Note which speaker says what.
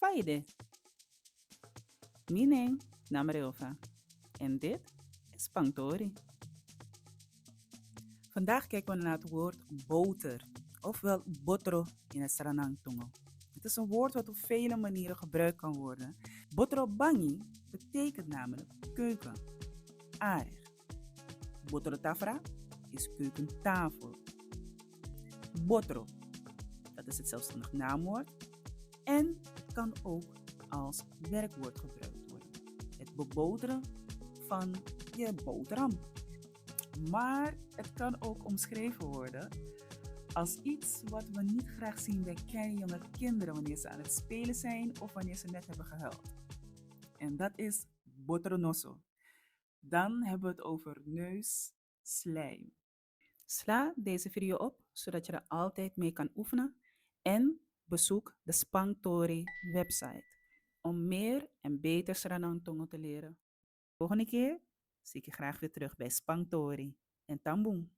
Speaker 1: Faide. Mining Namarilva. En dit is Pangtori. Vandaag kijken we naar het woord boter, ofwel botro in het Sranang-tongo. Het is een woord wat op vele manieren gebruikt kan worden. Botro bangi betekent namelijk keuken, aardig. Botro tafra is keukentafel. Botro, dat is het zelfstandig naamwoord. En het kan ook als werkwoord gebruikt worden. Het beboteren van je boterham. Maar het kan ook omschreven worden als iets wat we niet graag zien bij kleine jonge kinderen wanneer ze aan het spelen zijn of wanneer ze net hebben gehuild. En dat is botronoso. Dan hebben we het over neus, slijm. Sla deze video op zodat je er altijd mee kan oefenen en bezoek de Spangtori website om meer en beter Sranang-tongo te leren. Volgende keer zie ik je graag weer terug bij Spangtori en Tamboen.